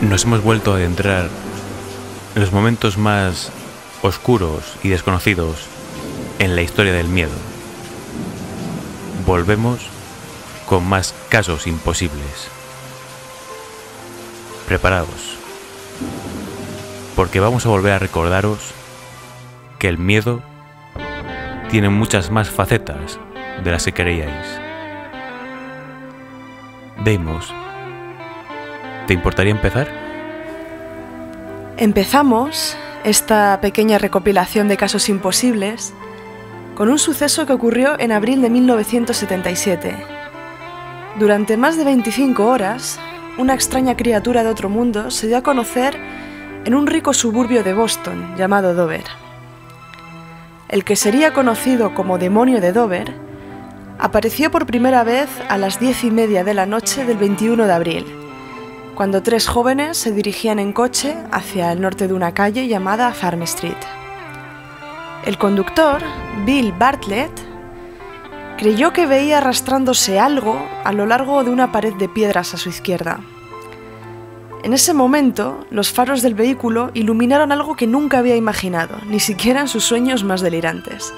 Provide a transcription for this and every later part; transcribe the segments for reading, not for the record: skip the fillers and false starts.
Nos hemos vuelto a adentrar en los momentos más oscuros y desconocidos en la historia del miedo. Volvemos con más casos imposibles. Preparaos, porque vamos a volver a recordaros que el miedo tiene muchas más facetas de las que creíais. Deimos, ¿te importaría empezar? Empezamos esta pequeña recopilación de casos imposibles con un suceso que ocurrió en abril de 1977. Durante más de 25 horas, una extraña criatura de otro mundo se dio a conocer en un rico suburbio de Boston llamado Dover. El que sería conocido como Demonio de Dover apareció por primera vez a las 10:30 de la noche del 21 de abril, cuando tres jóvenes se dirigían en coche hacia el norte de una calle llamada Farm Street. El conductor, Bill Bartlett, creyó que veía arrastrándose algo a lo largo de una pared de piedras a su izquierda. En ese momento, los faros del vehículo iluminaron algo que nunca había imaginado, ni siquiera en sus sueños más delirantes.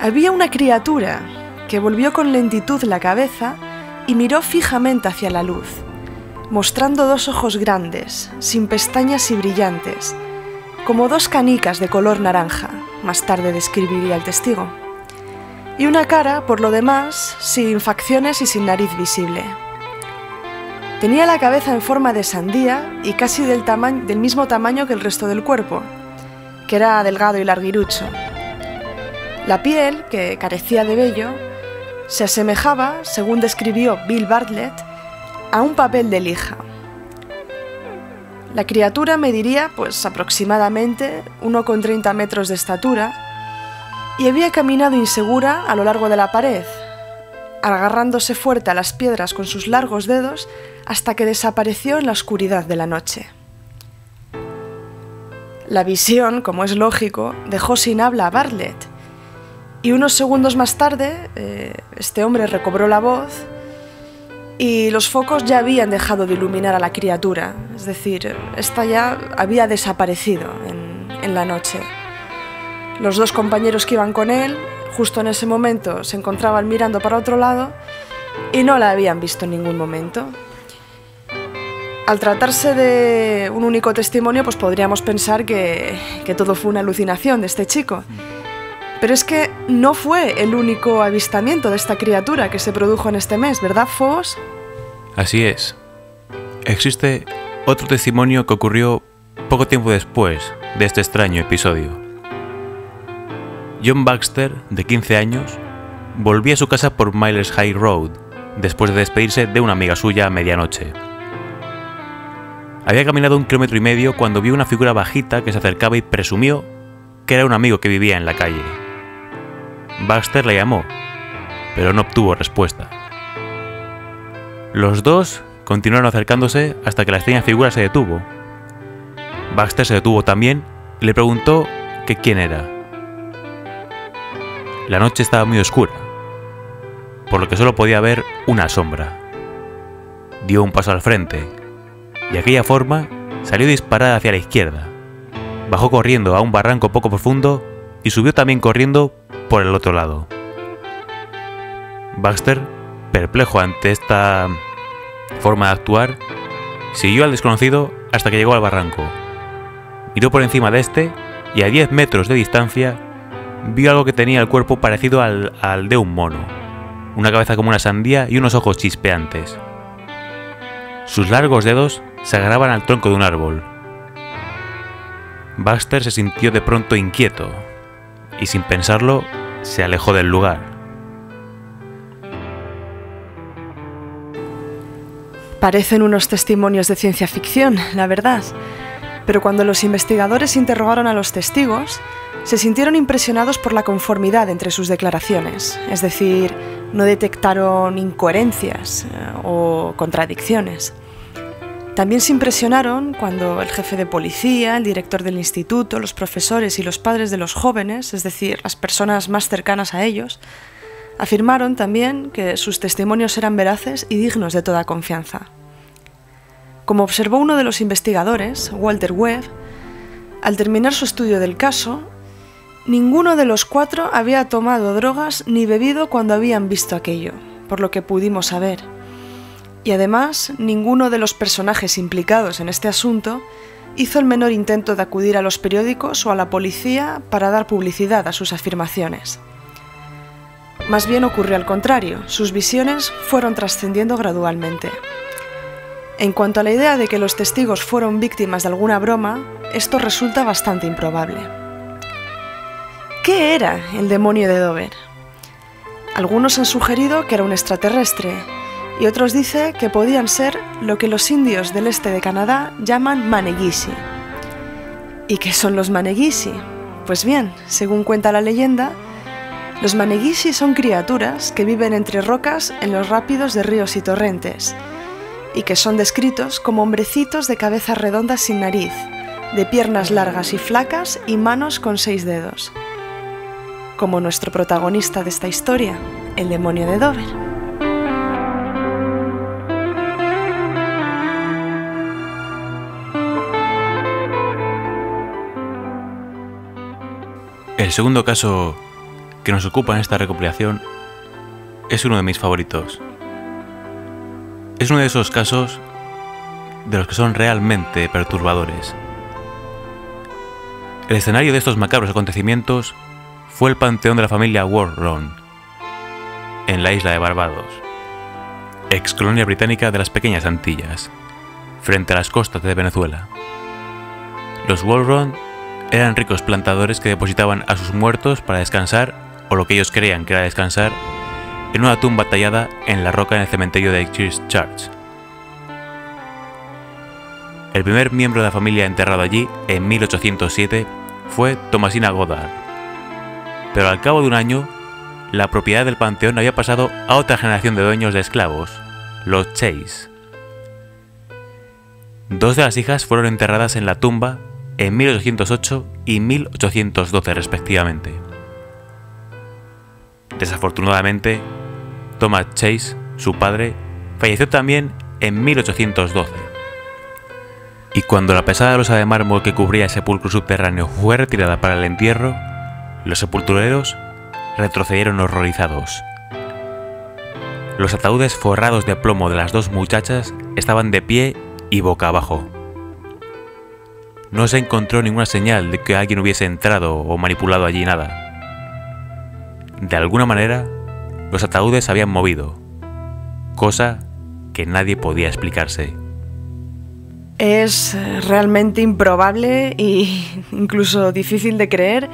Había una criatura que volvió con lentitud la cabeza y miró fijamente hacia la luz, mostrando dos ojos grandes, sin pestañas y brillantes, como dos canicas de color naranja, más tarde describiría el testigo, y una cara, por lo demás, sin facciones y sin nariz visible. Tenía la cabeza en forma de sandía y casi del mismo tamaño que el resto del cuerpo, que era delgado y larguirucho. La piel, que carecía de vello, se asemejaba, según describió Bill Bartlett, a un papel de lija. La criatura mediría, aproximadamente 1,30 metros de estatura y había caminado insegura a lo largo de la pared, agarrándose fuerte a las piedras con sus largos dedos hasta que desapareció en la oscuridad de la noche. La visión, como es lógico, dejó sin habla a Bartlett, y unos segundos más tarde, este hombre recobró la voz y los focos ya habían dejado de iluminar a la criatura, es decir, esta ya había desaparecido en la noche. Los dos compañeros que iban con él, justo en ese momento, se encontraban mirando para otro lado y no la habían visto en ningún momento. Al tratarse de un único testimonio, podríamos pensar que todo fue una alucinación de este chico. Pero es que no fue el único avistamiento de esta criatura que se produjo en este mes, ¿verdad, Phobos? Así es. Existe otro testimonio que ocurrió poco tiempo después de este extraño episodio. John Baxter, de 15 años, volvía a su casa por Miles High Road después de despedirse de una amiga suya a medianoche. Había caminado 1,5 kilómetros cuando vio una figura bajita que se acercaba y presumió que era un amigo que vivía en la calle. Baxter le llamó, pero no obtuvo respuesta. Los dos continuaron acercándose hasta que la extraña figura se detuvo. Baxter se detuvo también y le preguntó que quién era. La noche estaba muy oscura, por lo que solo podía ver una sombra. Dio un paso al frente, y de aquella forma salió disparada hacia la izquierda. Bajó corriendo a un barranco poco profundo y subió también corriendo por el otro lado. Baxter, perplejo ante esta forma de actuar, siguió al desconocido hasta que llegó al barranco. Miró por encima de este y a 10 metros de distancia vio algo que tenía el cuerpo parecido al de un mono, una cabeza como una sandía y unos ojos chispeantes. Sus largos dedos se agarraban al tronco de un árbol. Baxter se sintió de pronto inquieto y, sin pensarlo, se alejó del lugar. Parecen unos testimonios de ciencia ficción, la verdad, pero cuando los investigadores interrogaron a los testigos, se sintieron impresionados por la conformidad entre sus declaraciones, es decir, no detectaron incoherencias o contradicciones. También se impresionaron cuando el jefe de policía, el director del instituto, los profesores y los padres de los jóvenes, es decir, las personas más cercanas a ellos, afirmaron también que sus testimonios eran veraces y dignos de toda confianza. Como observó uno de los investigadores, Walter Webb, al terminar su estudio del caso, ninguno de los 4 había tomado drogas ni bebido cuando habían visto aquello, por lo que pudimos saber. Y además, ninguno de los personajes implicados en este asunto hizo el menor intento de acudir a los periódicos o a la policía para dar publicidad a sus afirmaciones. Más bien ocurrió al contrario, sus visiones fueron trascendiendo gradualmente. En cuanto a la idea de que los testigos fueron víctimas de alguna broma, esto resulta bastante improbable. ¿Qué era el demonio de Dover? Algunos han sugerido que era un extraterrestre, y otros dicen que podían ser lo que los indios del este de Canadá llaman Manegisi. ¿Y qué son los Manegisi? Pues bien, según cuenta la leyenda, los Manegisi son criaturas que viven entre rocas en los rápidos de ríos y torrentes, y que son descritos como hombrecitos de cabeza redonda sin nariz, de piernas largas y flacas y manos con 6 dedos. Como nuestro protagonista de esta historia, el demonio de Dover. El segundo caso que nos ocupa en esta recopilación es uno de mis favoritos. Es uno de esos casos de los que son realmente perturbadores. El escenario de estos macabros acontecimientos fue el panteón de la familia Warron, en la isla de Barbados, ex colonia británica de las Pequeñas Antillas, frente a las costas de Venezuela. Los Warron eran ricos plantadores que depositaban a sus muertos para descansar, o lo que ellos creían que era descansar, en una tumba tallada en la roca en el cementerio de Christchurch. El primer miembro de la familia enterrado allí, en 1807, fue Thomasina Goddard. Pero al cabo de un año, la propiedad del panteón había pasado a otra generación de dueños de esclavos, los Chase. 2 de las hijas fueron enterradas en la tumba en 1808 y 1812 respectivamente. Desafortunadamente, Thomas Chase, su padre, falleció también en 1812. Y cuando la pesada losa de mármol que cubría el sepulcro subterráneo fue retirada para el entierro, los sepultureros retrocedieron horrorizados. Los ataúdes forrados de plomo de las 2 muchachas estaban de pie y boca abajo. No se encontró ninguna señal de que alguien hubiese entrado o manipulado allí nada. De alguna manera, los ataúdes se habían movido, cosa que nadie podía explicarse. Es realmente improbable e incluso difícil de creer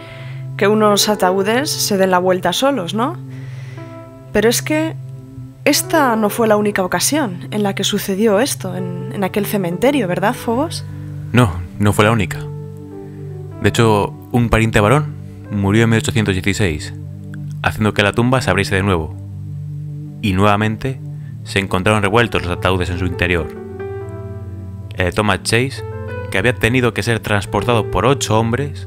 que unos ataúdes se den la vuelta solos, ¿no? Pero es que esta no fue la única ocasión en la que sucedió esto, en aquel cementerio, ¿verdad, Phobos? No fue la única. De hecho, un pariente varón murió en 1816, haciendo que la tumba se abriese de nuevo. Y nuevamente se encontraron revueltos los ataúdes en su interior. El de Thomas Chase, que había tenido que ser transportado por 8 hombres,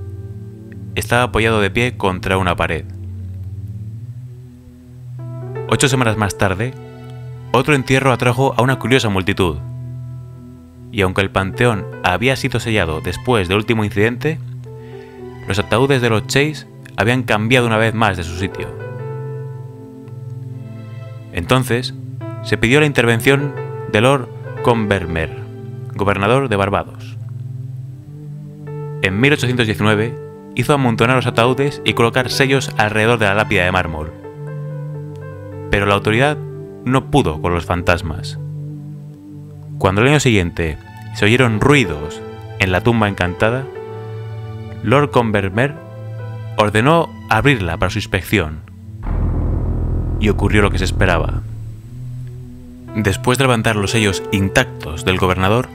estaba apoyado de pie contra una pared. 8 semanas más tarde, otro entierro atrajo a una curiosa multitud. Y aunque el panteón había sido sellado después del último incidente, los ataúdes de los Chase habían cambiado una vez más de su sitio. Entonces, se pidió la intervención de Lord Combermere, gobernador de Barbados. En 1819 hizo amontonar los ataúdes y colocar sellos alrededor de la lápida de mármol. Pero la autoridad no pudo con los fantasmas. Cuando el año siguiente se oyeron ruidos en la tumba encantada, Lord Combermere ordenó abrirla para su inspección. Y ocurrió lo que se esperaba. Después de levantar los sellos intactos del gobernador,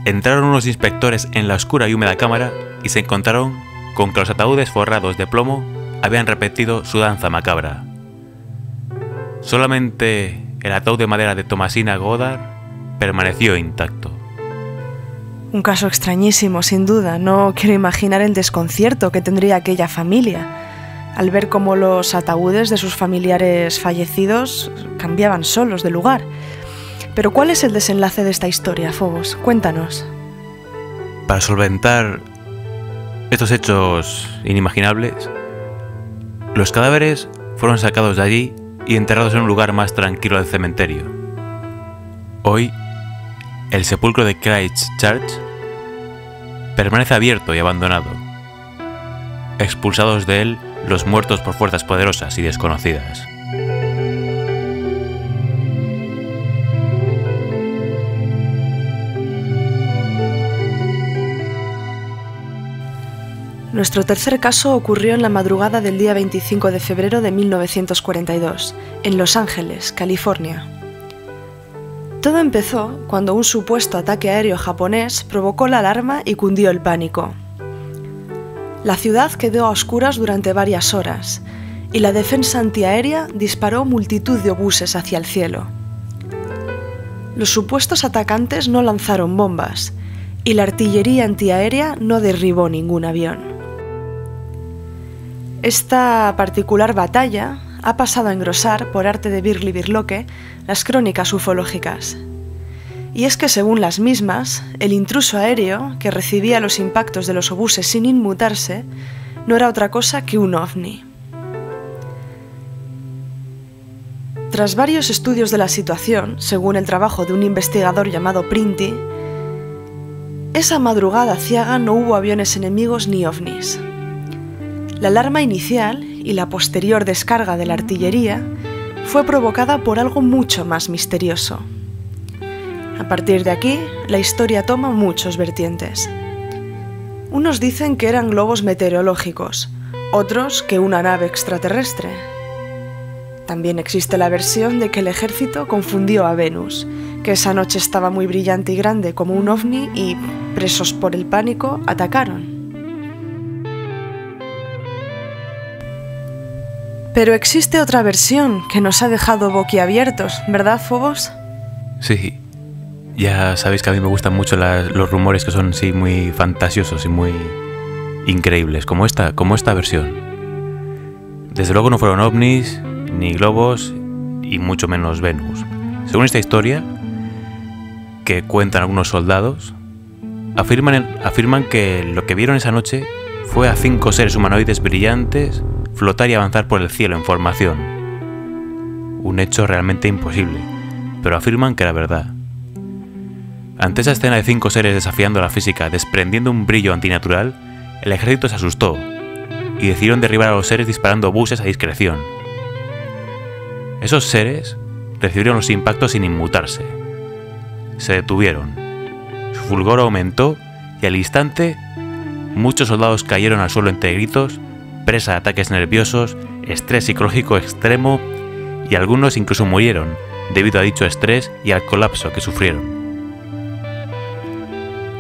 entraron unos inspectores en la oscura y húmeda cámara y se encontraron con que los ataúdes forrados de plomo habían repetido su danza macabra. Solamente el ataúd de madera de Thomasina Goddard permaneció intacto. Un caso extrañísimo, sin duda. No quiero imaginar el desconcierto que tendría aquella familia al ver cómo los ataúdes de sus familiares fallecidos cambiaban solos de lugar. Pero ¿cuál es el desenlace de esta historia, Phobos? Cuéntanos. Para solventar estos hechos inimaginables, los cadáveres fueron sacados de allí y enterrados en un lugar más tranquilo del cementerio. Hoy, el sepulcro de Christchurch permanece abierto y abandonado, expulsados de él los muertos por fuerzas poderosas y desconocidas. Nuestro tercer caso ocurrió en la madrugada del día 25 de febrero de 1942, en Los Ángeles, California. Todo empezó cuando un supuesto ataque aéreo japonés provocó la alarma y cundió el pánico. La ciudad quedó a oscuras durante varias horas y la defensa antiaérea disparó multitud de obuses hacia el cielo. Los supuestos atacantes no lanzaron bombas y la artillería antiaérea no derribó ningún avión. Esta particular batalla ha pasado a engrosar, por arte de Birli Birloque, las crónicas ufológicas. Y es que, según las mismas, el intruso aéreo, que recibía los impactos de los obuses sin inmutarse, no era otra cosa que un ovni. Tras varios estudios de la situación, según el trabajo de un investigador llamado Printy, esa madrugada aciaga no hubo aviones enemigos ni ovnis. La alarma inicial y la posterior descarga de la artillería fue provocada por algo mucho más misterioso. A partir de aquí, la historia toma muchos vertientes. Unos dicen que eran globos meteorológicos, otros que una nave extraterrestre. También existe la versión de que el ejército confundió a Venus, que esa noche estaba muy brillante y grande como un ovni y, presos por el pánico, atacaron. Pero existe otra versión que nos ha dejado boquiabiertos, ¿verdad, Phobos? Sí, ya sabéis que a mí me gustan mucho los rumores que son así muy fantasiosos y muy increíbles, como esta versión. Desde luego no fueron ovnis, ni globos, y mucho menos Venus. Según esta historia, que cuentan algunos soldados, afirman que lo que vieron esa noche fue a 5 seres humanoides brillantes flotar y avanzar por el cielo en formación. Un hecho realmente imposible, pero afirman que era verdad. Ante esa escena de 5 seres desafiando la física, desprendiendo un brillo antinatural, el ejército se asustó y decidieron derribar a los seres disparando obuses a discreción. Esos seres recibieron los impactos sin inmutarse. Se detuvieron. Su fulgor aumentó y al instante muchos soldados cayeron al suelo entre gritos, presa de ataques nerviosos, estrés psicológico extremo, y algunos incluso murieron debido a dicho estrés y al colapso que sufrieron.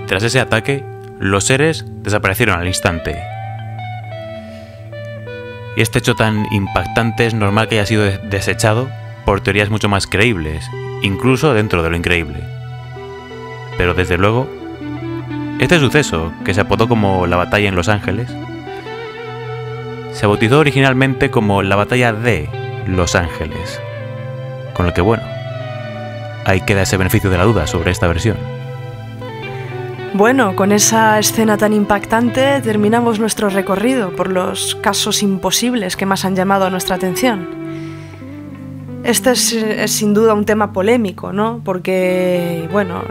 Tras ese ataque, los seres desaparecieron al instante. Y este hecho tan impactante es normal que haya sido desechado por teorías mucho más creíbles, incluso dentro de lo increíble. Pero desde luego, este suceso, que se apodó como la batalla en Los Ángeles, se bautizó originalmente como la batalla de Los Ángeles, con lo que bueno, ahí queda ese beneficio de la duda sobre esta versión. Bueno, con esa escena tan impactante terminamos nuestro recorrido por los casos imposibles que más han llamado nuestra atención. Este es sin duda un tema polémico, ¿no? Porque, bueno,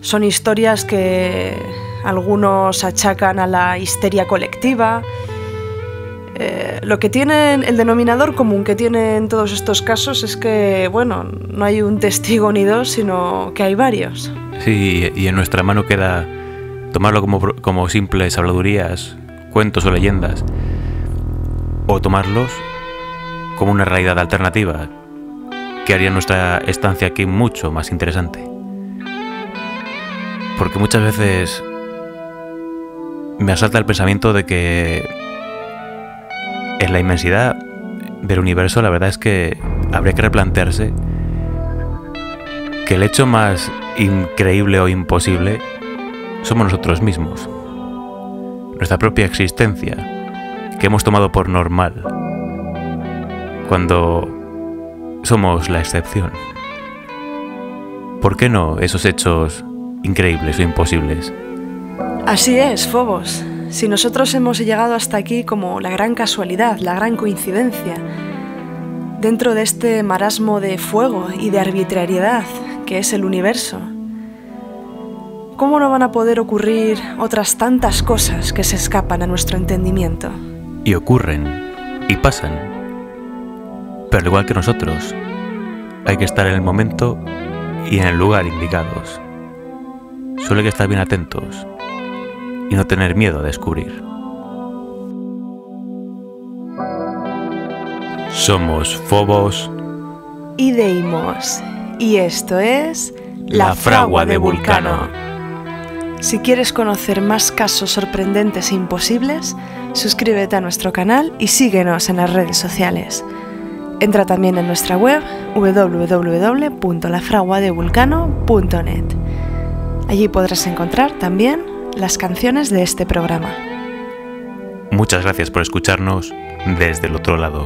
son historias que algunos achacan a la histeria colectiva. Lo que tienen, el denominador común que tienen todos estos casos es que, bueno, no hay un testigo ni dos, sino que hay varios. Sí, y en nuestra mano queda tomarlo como simples habladurías, cuentos o leyendas, o tomarlos como una realidad alternativa que haría nuestra estancia aquí mucho más interesante. Porque muchas veces me asalta el pensamiento de que en la inmensidad del universo la verdad es que habría que replantearse que el hecho más increíble o imposible somos nosotros mismos, nuestra propia existencia, que hemos tomado por normal, cuando somos la excepción. ¿por qué no esos hechos increíbles o imposibles? Así es, Phobos. Si nosotros hemos llegado hasta aquí como la gran casualidad, la gran coincidencia, dentro de este marasmo de fuego y de arbitrariedad que es el universo, ¿cómo no van a poder ocurrir otras tantas cosas que se escapan a nuestro entendimiento? Y ocurren, y pasan. Pero al igual que nosotros, hay que estar en el momento y en el lugar indicados. Solo hay que estar bien atentos y no tener miedo a descubrir. Somos Phobos y Deimos, y esto es La Fragua de Vulcano. Si quieres conocer más casos sorprendentes e imposibles, suscríbete a nuestro canal y síguenos en las redes sociales. Entra también en nuestra web www.lafraguadevulcano.net. Allí podrás encontrar también las canciones de este programa. Muchas gracias por escucharnos desde el otro lado.